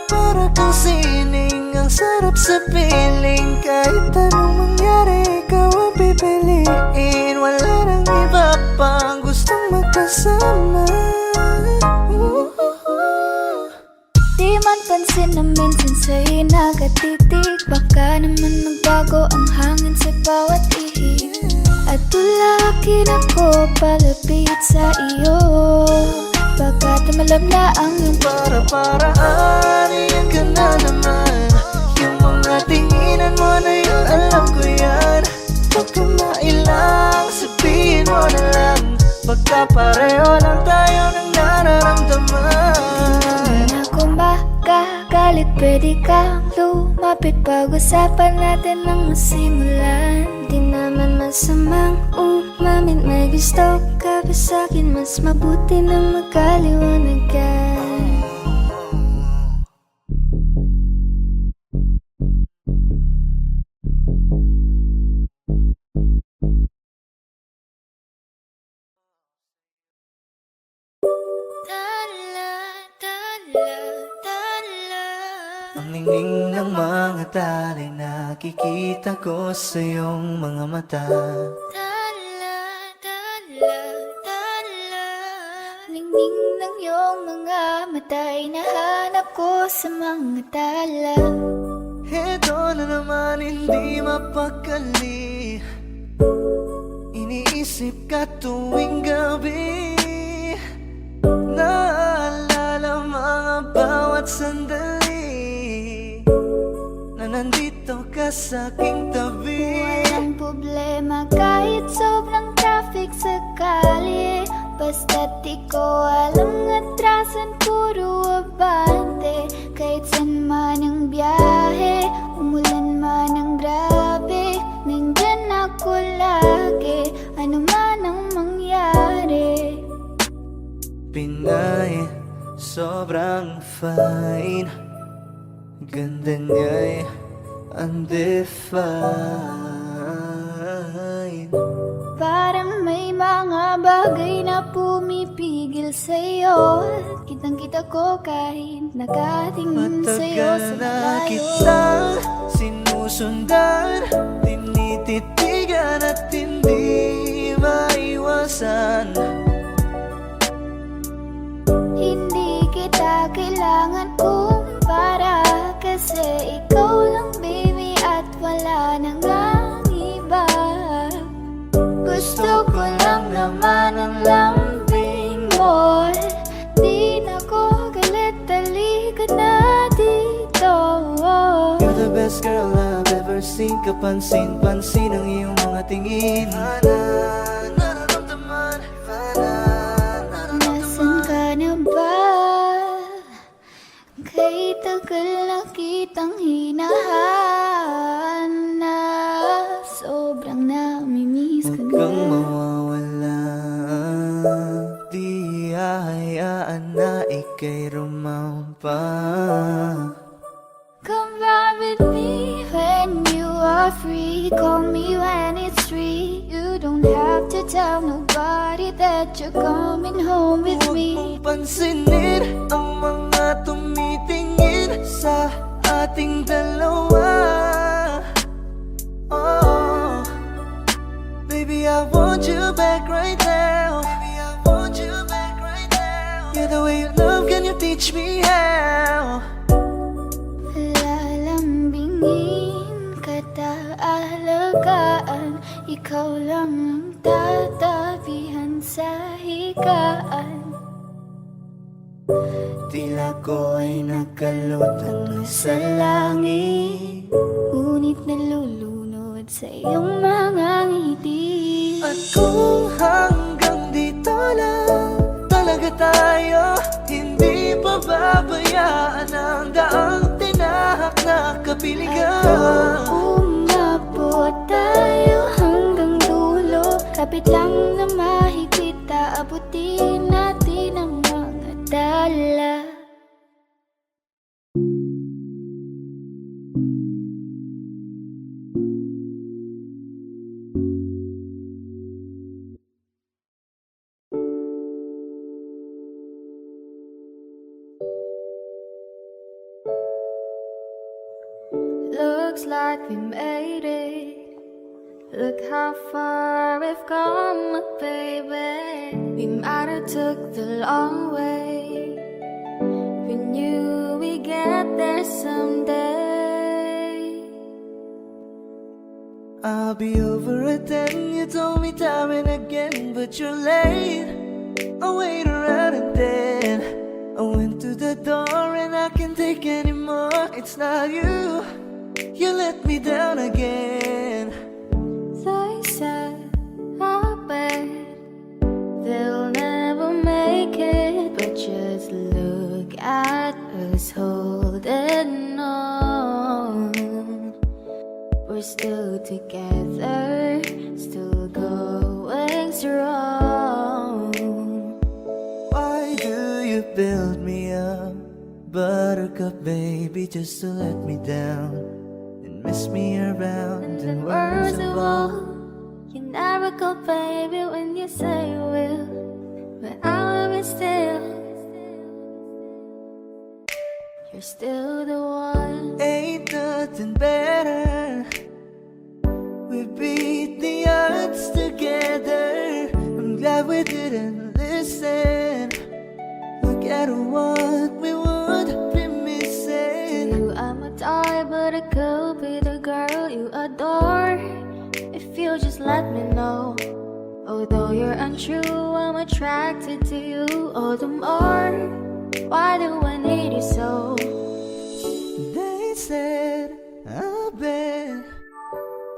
para kang sining, ang sarap sa piling. Kahit anong mangyari, ikaw ang pipiliin. Wala nang iba pang gustong magkasama. Di man pansin na minsan sa'yo nakatitig, baka naman magbago ang hangin sa bawat ihip. At tulakin ako palapit sa iyo, baka tumalab na ang iyong Para-paraan, iyan ka na naman. Yung mga tinginan mo na yun, alam ko yan. Huwag ka mailang, sabihin mo na lang. Baka pareho lang tayo ng nararamdaman. Ako makagalit, pwede kang lumapit, pag-usapan natin ang masimulan. Di naman masamang umamin, may gusto ka ba sa'kin? Mas mabuti na magkaliwanagan. Ang ningning ng mga tali, nakikita ko sa iyong mga mata. Ningning ng iyong mga mata ay nahanap ko sa mga tala. Heto na naman, hindi mapakali. Iniisip ka tuwing gabi. Naalala mga bawat sandali na nandito ka sa aking tabi. Walang problema kahit sobrang traffic sa kali, basta't ikaw alam atrasan, puro abante. Kahit san man ang biyahe, umulan man ang grabe, nandyan ako lagi, ano man ang mangyari. Pinay, sobrang fine, ganda niya'y undefined. Parang may mga bagay na pumipigil sa'yo, kitang-kita ko kahit nakatingin sa'yo Matagal sa na malayo. kitang sinusundan, tinititigan at hindi maiwasan. Hindi kita kailangan kumpara, kasi ikaw lang baby at wala nang ang iba. Gusto ko lang naman ang lambing mo, di na ko galit, halika na dito. You're the best girl I've ever seen. Kapansin-pansin ang iyong mga tingin. Nararamdaman, Nasaan ka na ba? Kay tagal na kitang hinahanap, sobrang namimiss ko huwag kang na. mawawala. Di hahayaan na ika'y rumampa. Come ride with me when you are free, call me when it's free. You don't have to tell nobody that you're coming home with Huwag me. mong pansinin ang mga tumitingin. sa ating dalawa. Oh, baby, I want you back right now. Baby, I want you back right now. Yeah, the way you love, can you teach me how? Lalambingin kita, alagaan. Ikaw lang ang tatabihan sa higaan. Tila ko ay nakalutang na sa langit, ngunit nalulunod sa iyong mga ngiti. At kung hanggang dito lang talaga tayo, hindi pa babayaan ang daang tinahak na kapiligan. Umabot tayo hanggang dulo, kapit lang na mahigpit, aabutin natin ang mga dala. Looks like we made it. Look how far we've come, baby. We might have took the long way. We knew we'd get there someday. I'll be over at 10, you told me time and again, but you're late. I'll wait around and then I went to the door and I can't take anymore. It's not you, you let me down again. They said, I bet they'll never make it, but just look at us holding on. We're still together, still going strong. Why do you build me up, buttercup baby, just to let me down and mess me around? And the words of all, you never go, baby, when you say you will, but I love you still. You're still the one. Ain't nothing better. We beat the odds together. I'm glad we didn't listen. Look at what we would be missing. You, I'm a toy, but I could be the girl you adore if you just let me know. Although you're untrue, I'm attracted to you all the more. Why do I need you so? They said, I bet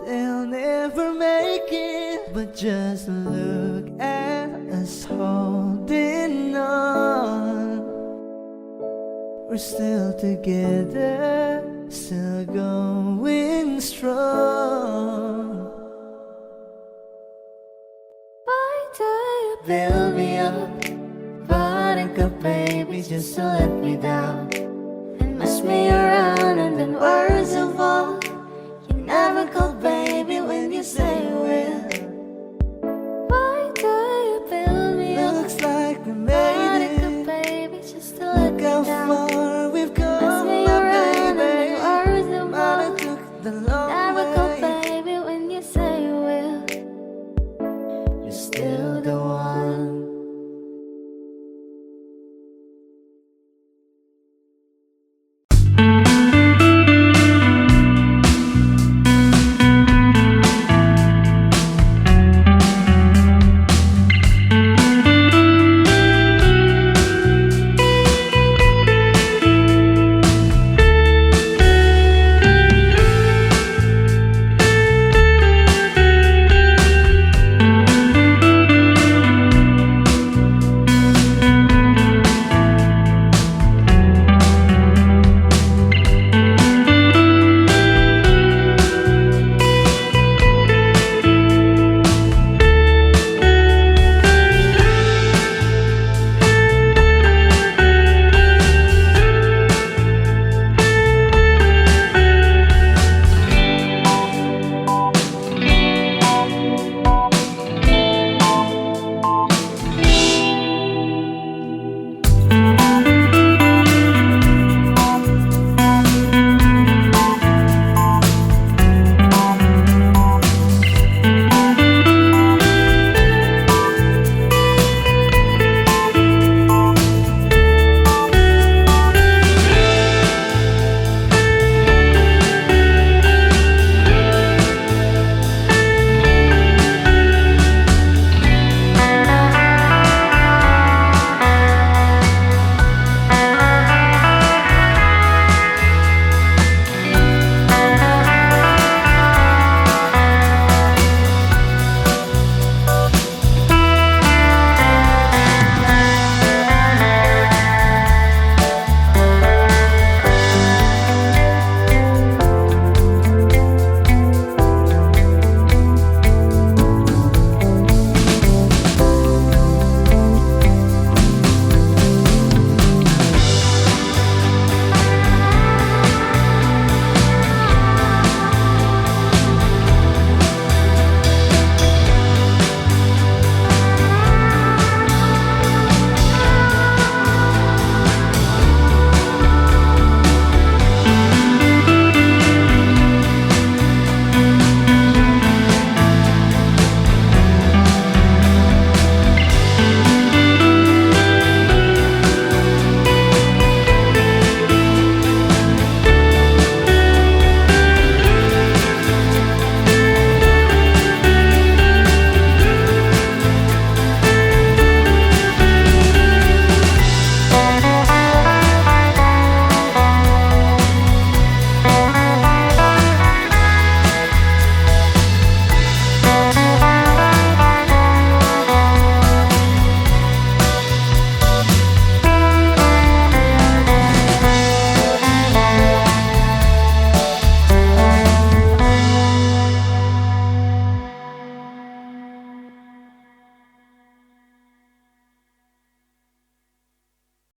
they'll never make it, but just look at us holding on. We're still together, still going strong. Why do you Build me up, buttercup baby, just to let me down and mess me around, and then words of all,